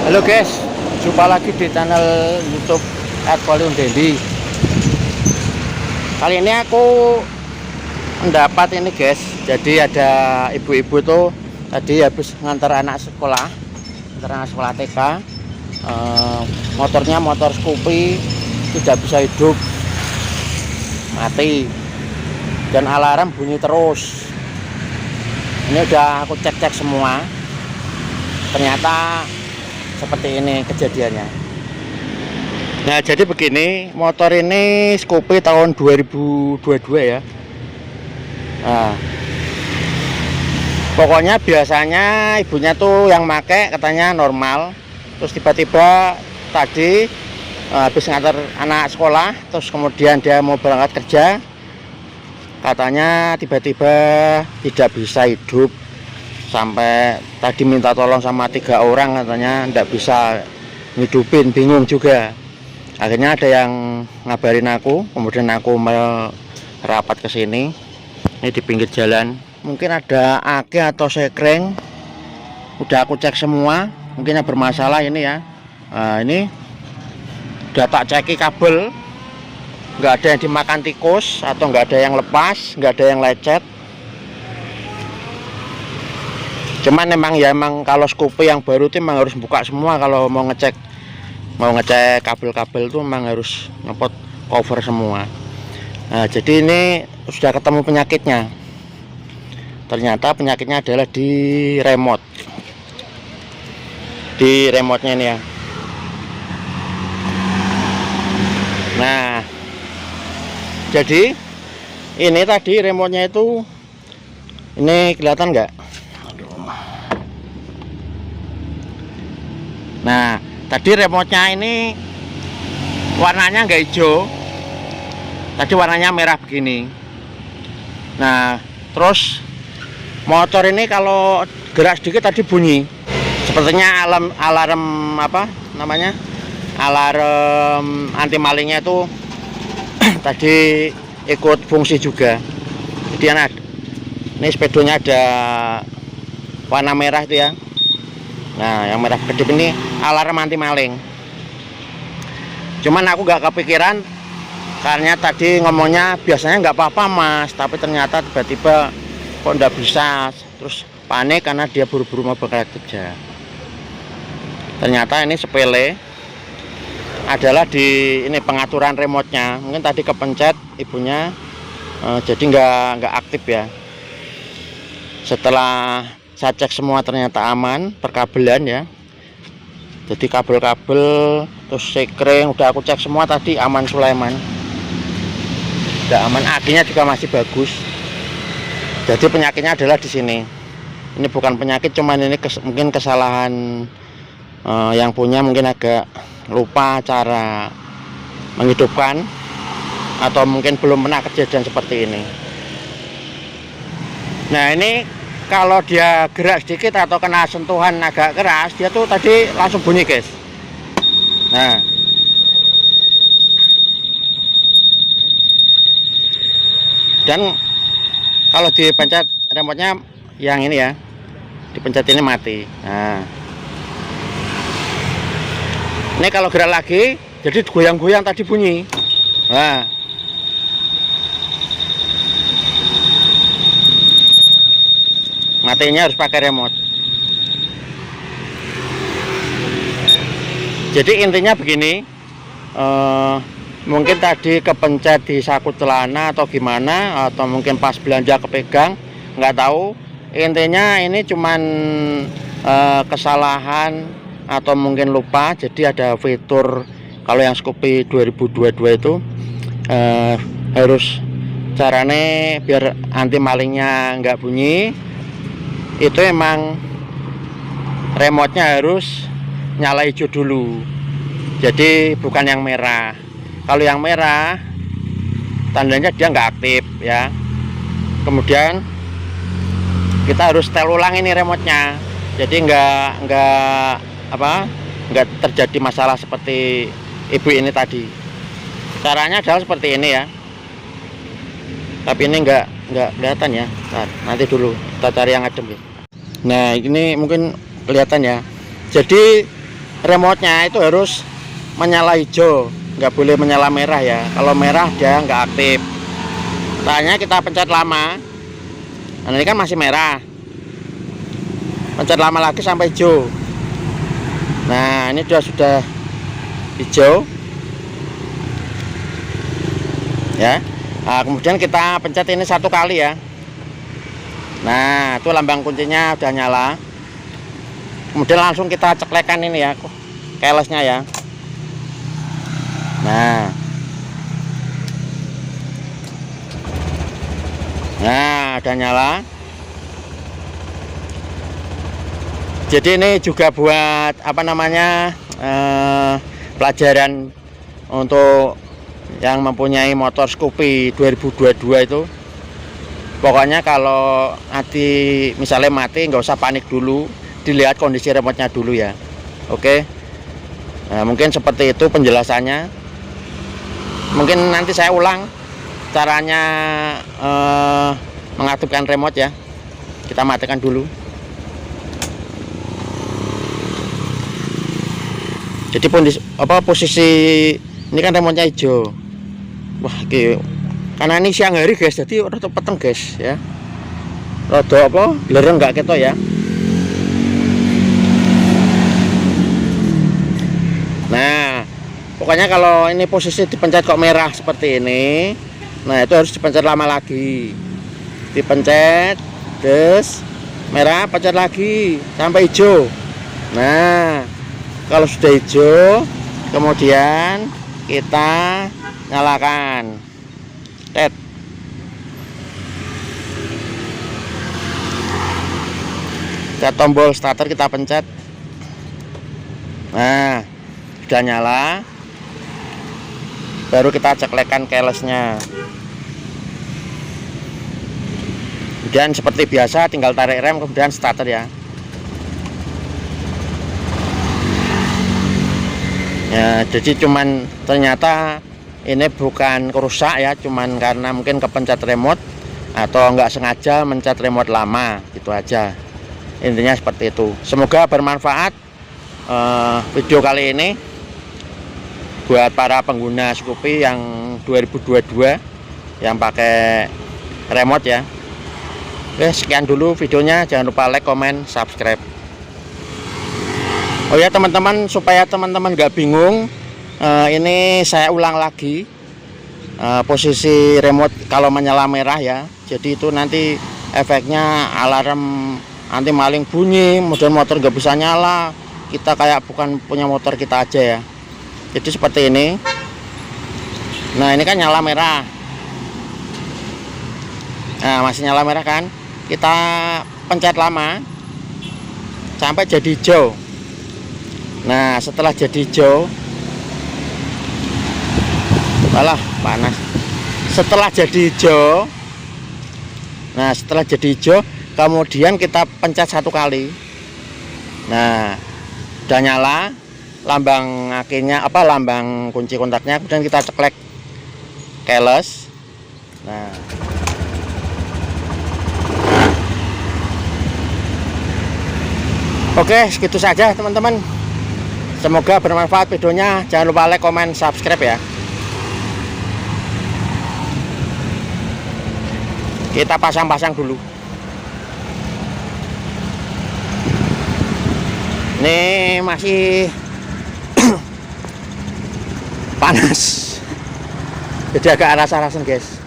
Halo guys, jumpa lagi di channel YouTube Volume Dendi. Kali ini aku mendapat ini guys. Jadi ada ibu-ibu tuh tadi habis ngantar anak sekolah, TK. Motornya motor Scoopy tidak bisa hidup, mati, dan alarm bunyi terus. Ini udah aku cek semua. Ternyata seperti ini kejadiannya. Nah, jadi begini, motor ini Scoopy tahun 2022 ya. Nah, pokoknya biasanya ibunya tuh yang make katanya normal. Terus tiba-tiba tadi habis ngantar anak sekolah, terus kemudian dia mau berangkat kerja, katanya tiba-tiba tidak bisa hidup. Sampai tadi minta tolong sama 3 orang, katanya tidak bisa ngidupin, bingung juga. Akhirnya ada yang ngabarin aku, kemudian aku merapat ke sini. Ini di pinggir jalan, mungkin ada aki atau sekreng. Udah aku cek semua, mungkin yang bermasalah ini ya. Nah, ini udah tak ceki kabel, nggak ada yang dimakan tikus atau nggak ada yang lepas, nggak ada yang lecet. Cuman emang kalau Scoopy yang baru itu memang harus buka semua kalau mau ngecek kabel-kabel tuh memang harus ngepot cover semua. Nah, jadi ini sudah ketemu penyakitnya. Ternyata penyakitnya adalah di remote. Di remote-nya ini ya. Nah, jadi ini tadi remote-nya itu, ini kelihatan nggak? Nah, tadi remote-nya ini warnanya nggak hijau, tadi warnanya merah begini. Nah, terus motor ini kalau gerak sedikit tadi bunyi, sepertinya alarm apa namanya, alarm anti malingnya itu tadi ikut fungsi juga. Jadi ini speedonya ada warna merah itu ya. Nah, yang merah kedip ini alarm anti maling. Cuman aku gak kepikiran, karena tadi ngomongnya biasanya nggak apa-apa mas, tapi ternyata tiba-tiba kok nggak bisa. Terus panik karena dia buru-buru mau berangkat kerja. Ternyata ini sepele, adalah di ini pengaturan remote-nya. Mungkin tadi kepencet ibunya, jadi nggak aktif ya. Setelah saya cek semua ternyata aman, perkabelan ya. Jadi kabel-kabel terus sekring udah aku cek semua tadi aman Sulaiman. Udah aman, akinya juga masih bagus. Jadi penyakitnya adalah di sini. Ini bukan penyakit, cuman ini mungkin kesalahan yang punya, mungkin agak lupa cara menghidupkan, atau mungkin belum pernah kejadian seperti ini. Nah, ini kalau dia gerak sedikit atau kena sentuhan agak keras, dia tuh tadi langsung bunyi guys. Nah, dan kalau dipencet remote-nya yang ini ya, dipencet ini mati. Nah, ini kalau gerak lagi, jadi goyang-goyang tadi bunyi. Nah, matinya harus pakai remote. Jadi intinya begini, mungkin tadi kepencet di saku celana atau gimana, atau mungkin pas belanja kepegang, nggak tahu. Intinya ini cuman kesalahan atau mungkin lupa. Jadi ada fitur, kalau yang Scoopy 2022 itu harus carane biar anti malingnya nggak bunyi, itu emang remote-nya harus nyala hijau dulu. Jadi bukan yang merah. Kalau yang merah tandanya dia nggak aktif ya. Kemudian kita harus setel ulang ini remote-nya. Jadi nggak terjadi masalah seperti ibu ini tadi. Caranya adalah seperti ini ya. Tapi ini nggak kelihatan ya. Nanti dulu kita cari yang adem ya. Nah, ini mungkin kelihatan ya. Jadi remote-nya itu harus menyala hijau, nggak boleh menyala merah ya. Kalau merah dia nggak aktif. Tanya kita pencet lama. Nah, ini kan masih merah. Pencet lama lagi sampai hijau. Nah, ini sudah hijau. Ya. Nah, kemudian kita pencet ini 1 kali ya. Nah, itu lambang kuncinya udah nyala. Kemudian langsung kita ceklekan ini ya, keylessnya ya. Nah, udah nyala. Jadi ini juga buat apa namanya, pelajaran untuk yang mempunyai motor Scoopy 2022 itu. Pokoknya kalau nanti misalnya mati, nggak usah panik dulu, dilihat kondisi remote-nya dulu ya. Oke. Nah, mungkin seperti itu penjelasannya. Mungkin nanti saya ulang caranya mengaktifkan remote ya. Kita matikan dulu. Jadi posisi ini kan remote-nya hijau. Wah, karena ini siang hari guys, jadi rada peteng guys ya. Rada belereng nggak ketok ya. Nah, pokoknya kalau ini posisi dipencet kok merah seperti ini, nah itu harus dipencet lama lagi. Dipencet, terus merah, pencet lagi sampai hijau. Nah, kalau sudah hijau, kemudian kita nyalakan. Kita tombol starter kita pencet. Nah, sudah nyala. Baru kita ceklekan keylessnya. Kemudian seperti biasa tinggal tarik rem kemudian starter ya. Ya, jadi cuman ternyata ini bukan kerusak ya, cuman karena mungkin kepencet remote atau nggak sengaja mencet remote lama gitu aja. Intinya seperti itu. Semoga bermanfaat video kali ini buat para pengguna Scoopy yang 2022 yang pakai remote ya. Oke, sekian dulu videonya. Jangan lupa like, comment, subscribe. Oh ya teman-teman, supaya teman-teman nggak bingung, ini saya ulang lagi posisi remote kalau menyala merah ya. Jadi itu nanti efeknya alarm nanti maling bunyi, kemudian motor nggak bisa nyala. Kita kayak bukan punya motor kita aja ya. Jadi seperti ini. Nah, ini kan nyala merah. Nah, masih nyala merah kan? Kita pencet lama sampai jadi hijau. Nah, setelah jadi hijau, malah panas. Setelah jadi hijau, nah setelah jadi hijau, kemudian kita pencet 1 kali. Nah, udah nyala, lambang akhirnya lambang kunci kontaknya. Kemudian kita ceklek keyless. Nah, oke, segitu saja teman-teman. Semoga bermanfaat videonya. Jangan lupa like, comment, subscribe ya. Kita pasang-pasang dulu. Ini masih panas. Jadi agak rasa-rasan guys.